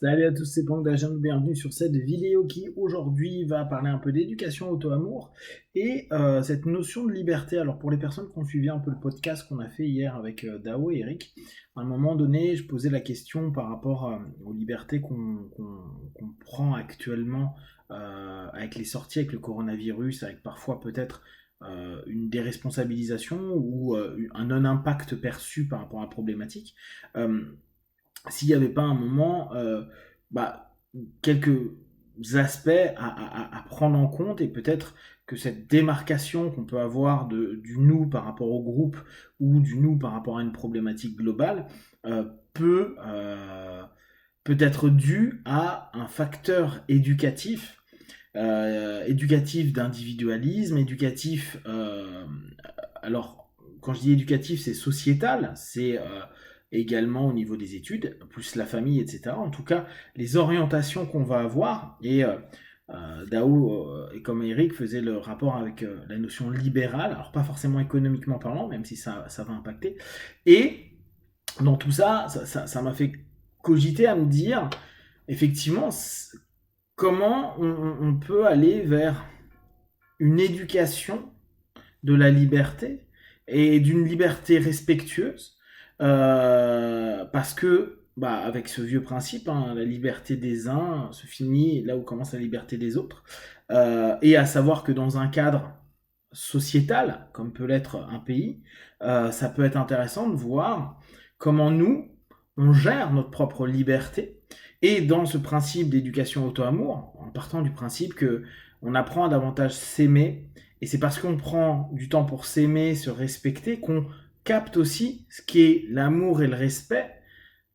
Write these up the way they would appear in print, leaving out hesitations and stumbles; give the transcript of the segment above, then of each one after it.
Salut à tous, c'est Pank d'Agent, bienvenue sur cette vidéo qui aujourd'hui va parler un peu d'éducation auto-amour et cette notion de liberté. Alors pour les personnes qui ont suivi un peu le podcast qu'on a fait hier avec Dao et Eric, à un moment donné je posais la question par rapport aux libertés qu'on prend actuellement avec les sorties, avec le coronavirus, avec parfois peut-être une déresponsabilisation ou un non-impact perçu par rapport à la problématique. Euh, S'il n'y avait pas un moment, bah, quelques aspects à prendre en compte et peut-être que cette démarcation qu'on peut avoir du nous par rapport au groupe ou du nous par rapport à une problématique globale euh, peut, euh, peut être due à un facteur éducatif d'individualisme, alors quand je dis éducatif, c'est sociétal, c'est également au niveau des études, plus la famille, etc. En tout cas, les orientations qu'on va avoir, et Dao, et comme Eric, faisait le rapport avec la notion libérale, alors pas forcément économiquement parlant, même si ça va impacter, et dans tout ça, ça m'a fait cogiter à me dire, effectivement, comment on peut aller vers une éducation de la liberté et d'une liberté respectueuse, parce que bah, avec ce vieux principe, hein, la liberté des uns se finit là où commence la liberté des autres, et à savoir que dans un cadre sociétal, comme peut l'être un pays, ça peut être intéressant de voir comment nous, on gère notre propre liberté, et dans ce principe d'éducation auto-amour, en partant du principe que on apprend à davantage s'aimer, et c'est parce qu'on prend du temps pour s'aimer, se respecter, qu'on capte aussi ce qui est l'amour et le respect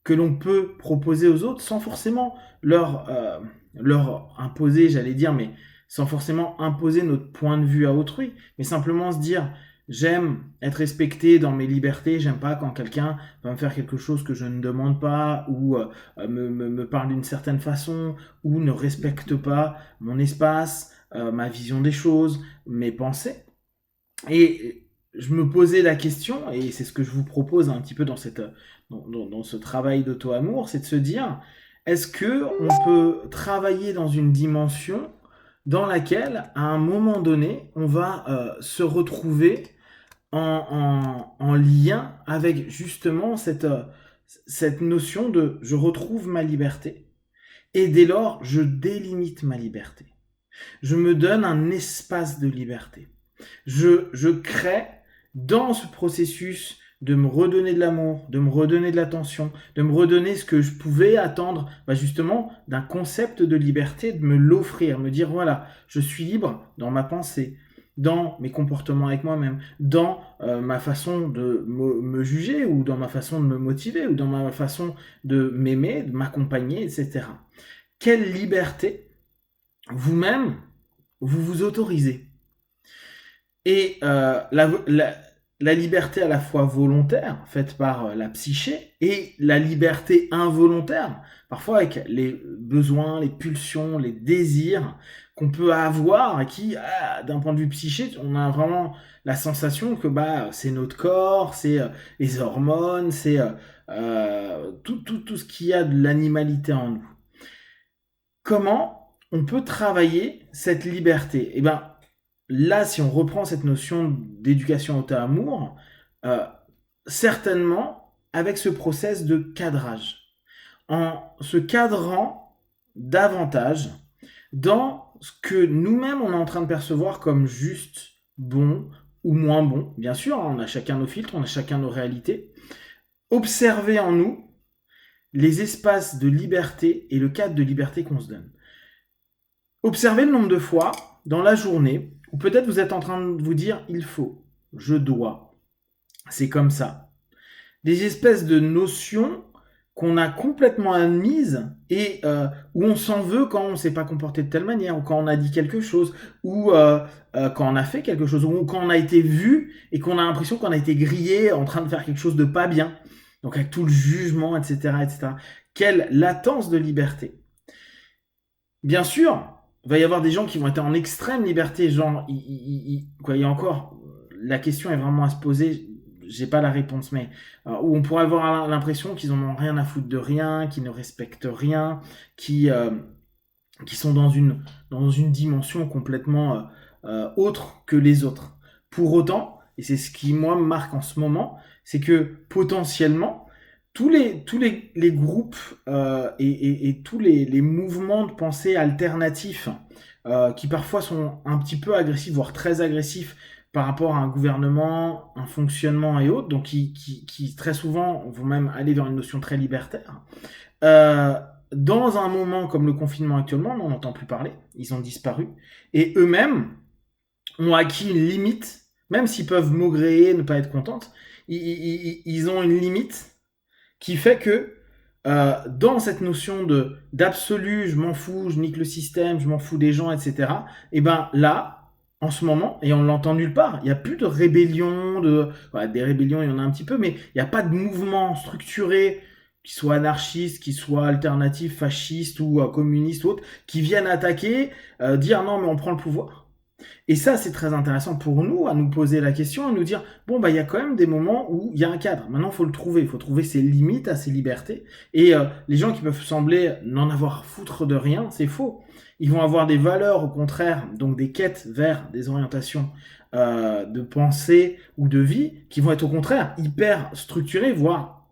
que l'on peut proposer aux autres sans forcément leur imposer, j'allais dire, mais sans forcément imposer notre point de vue à autrui, mais simplement se dire j'aime être respecté dans mes libertés, j'aime pas quand quelqu'un va me faire quelque chose que je ne demande pas ou me parle d'une certaine façon ou ne respecte pas mon espace, ma vision des choses, mes pensées. Et je me posais la question, et c'est ce que je vous propose un petit peu dans ce travail d'auto-amour, c'est de se dire, est-ce que on peut travailler dans une dimension dans laquelle, à un moment donné, on va se retrouver en lien avec justement cette notion de je retrouve ma liberté, et dès lors, je délimite ma liberté. Je me donne un espace de liberté. Je crée dans ce processus de me redonner de l'amour, de me redonner de l'attention, de me redonner ce que je pouvais attendre bah justement d'un concept de liberté, de me l'offrir, me dire voilà, je suis libre dans ma pensée, dans mes comportements avec moi-même, dans ma façon de me juger ou dans ma façon de me motiver ou dans ma façon de m'aimer, de m'accompagner, etc. Quelle liberté vous-même vous vous autorisez. Et la liberté à la fois volontaire, faite par la psyché, et la liberté involontaire, parfois avec les besoins, les pulsions, les désirs qu'on peut avoir, et qui, d'un point de vue psyché, on a vraiment la sensation que bah, c'est notre corps, c'est les hormones, c'est tout ce qu'il y a de l'animalité en nous. Comment on peut travailler cette liberté? Eh ben, là, si on reprend cette notion d'éducation au amour, euh, certainement avec ce process de cadrage, en se cadrant davantage dans ce que nous-mêmes on est en train de percevoir comme juste, bon ou moins bon. Bien sûr, hein, on a chacun nos filtres, on a chacun nos réalités. Observer en nous les espaces de liberté et le cadre de liberté qu'on se donne. Observez le nombre de fois dans la journée où peut-être vous êtes en train de vous dire il faut, je dois, c'est comme ça. Des espèces de notions qu'on a complètement admises et où on s'en veut quand on ne s'est pas comporté de telle manière, ou quand on a dit quelque chose, ou quand on a fait quelque chose, ou quand on a été vu et qu'on a l'impression qu'on a été grillé en train de faire quelque chose de pas bien. Donc avec tout le jugement, etc., etc. Quelle latence de liberté. Bien sûr, il va y avoir des gens qui vont être en extrême liberté, genre, quoi, il y a encore, la question est vraiment à se poser, j'ai pas la réponse, mais où on pourrait avoir l'impression qu'ils en ont rien à foutre de rien, qu'ils ne respectent rien, qui sont dans une dimension complètement autre que les autres. Pour autant, et c'est ce qui moi me marque en ce moment, c'est que potentiellement, les groupes et tous les mouvements de pensée alternatifs qui parfois sont un petit peu agressifs, voire très agressifs par rapport à un gouvernement, un fonctionnement et autres, donc qui très souvent vont même aller vers une notion très libertaire, euh, dans un moment comme le confinement actuellement, on n'en entend plus parler, ils ont disparu, et eux-mêmes ont acquis une limite, même s'ils peuvent maugréer, ne pas être contentes, ils ont une limite qui fait que dans cette notion d'absolu, je m'en fous, je nique le système, je m'en fous des gens, etc., et ben là, en ce moment, et on l'entend nulle part, il n'y a plus de rébellion, des rébellions, il y en a un petit peu, mais il n'y a pas de mouvement structuré qui soit anarchiste, qui soit alternatif, fasciste ou communiste ou autre, qui viennent attaquer, dire non mais on prend le pouvoir. Et ça, c'est très intéressant pour nous, à nous poser la question, à nous dire, bon, bah, il y a quand même des moments où il y a un cadre. Maintenant, il faut trouver ses limites à ses libertés. Et les gens qui peuvent sembler n'en avoir foutre de rien, c'est faux. Ils vont avoir des valeurs, au contraire, donc des quêtes vers des orientations de pensée ou de vie, qui vont être au contraire hyper structurées, voire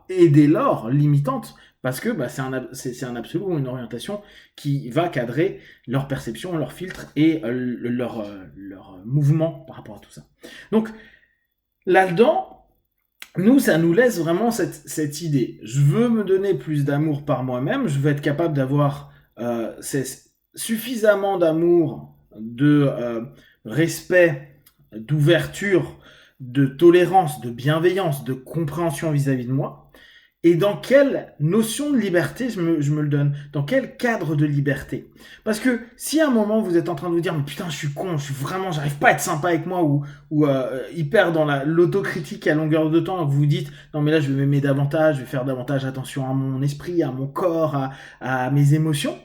et dès lors limitantes, parce que bah, c'est un absolu ou une orientation qui va cadrer leur perception, leur filtre et leur mouvement par rapport à tout ça. Donc là-dedans, nous, ça nous laisse vraiment cette idée. Je veux me donner plus d'amour par moi-même, je veux être capable d'avoir suffisamment d'amour, de respect, d'ouverture, de tolérance, de bienveillance, de compréhension vis-à-vis de moi. Et dans quelle notion de liberté je me le donne? Dans quel cadre de liberté? Parce que si à un moment vous êtes en train de vous dire mais putain je suis con, j'arrive pas à être sympa avec moi ou hyper dans l'autocritique à longueur de temps, que vous vous dites non mais là je vais m'aimer davantage, je vais faire davantage attention à mon esprit, à mon corps, à mes émotions.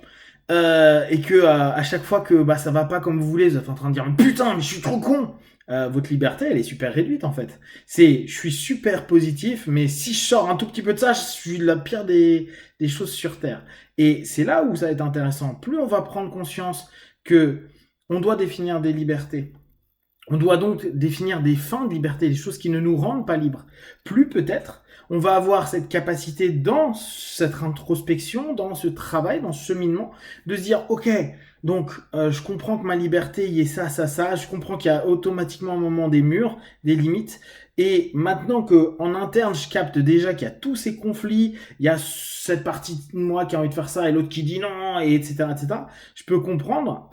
Et que à chaque fois que bah, ça va pas comme vous voulez, vous êtes en train de dire putain mais je suis trop con, votre liberté elle est super réduite en fait. Je suis super positif, mais si je sors un tout petit peu de ça, je suis la pire des choses sur Terre. Et c'est là où ça va être intéressant. Plus on va prendre conscience que on doit définir des libertés, on doit donc définir des fins de liberté, des choses qui ne nous rendent pas libres. Plus peut-être, on va avoir cette capacité dans cette introspection, dans ce travail, dans ce cheminement, de se dire, ok, donc je comprends que ma liberté, il y ait ça, ça, ça, je comprends qu'il y a automatiquement un moment des murs, des limites, et maintenant que en interne, je capte déjà qu'il y a tous ces conflits, il y a cette partie de moi qui a envie de faire ça et l'autre qui dit non, et etc., etc., je peux comprendre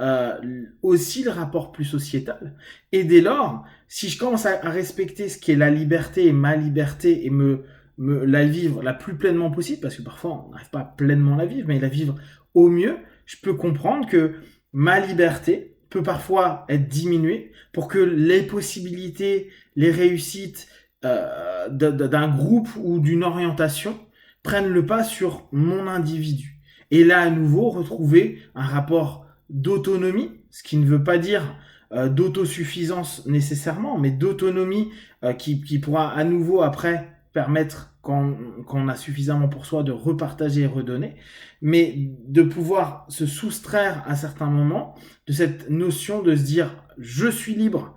aussi le rapport plus sociétal. Et dès lors, si je commence à respecter ce qui est la liberté et ma liberté et me la vivre la plus pleinement possible, parce que parfois on n'arrive pas à pleinement la vivre, mais la vivre au mieux, je peux comprendre que ma liberté peut parfois être diminuée pour que les possibilités, les réussites d'un groupe ou d'une orientation prennent le pas sur mon individu. Et là, à nouveau, retrouver un rapport d'autonomie, ce qui ne veut pas dire d'autosuffisance nécessairement, mais d'autonomie qui pourra à nouveau après permettre, quand on a suffisamment pour soi, de repartager et redonner, mais de pouvoir se soustraire à certains moments de cette notion de se dire je suis libre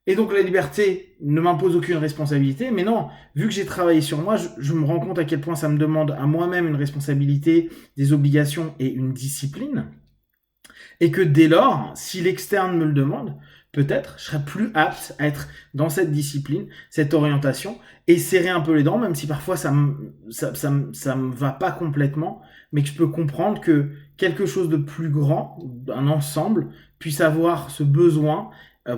et donc la liberté ne m'impose aucune responsabilité, mais non, vu que j'ai travaillé sur moi, je me rends compte à quel point ça me demande à moi-même une responsabilité, des obligations et une discipline. Et que dès lors, si l'externe me le demande, peut-être je serais plus apte à être dans cette discipline, cette orientation, et serrer un peu les dents, même si parfois ça me va pas complètement, mais que je peux comprendre que quelque chose de plus grand, un ensemble, puisse avoir ce besoin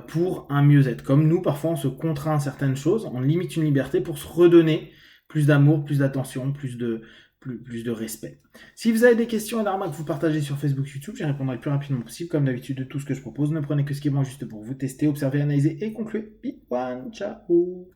pour un mieux-être. Comme nous, parfois on se contraint à certaines choses, on limite une liberté pour se redonner plus d'amour, plus d'attention, plus de respect. Si vous avez des questions et des remarques, vous partagez sur Facebook, YouTube, j'y répondrai le plus rapidement possible. Comme d'habitude, de tout ce que je propose, ne prenez que ce qui est bon juste pour vous tester, observer, analyser et conclure. Big one, ciao.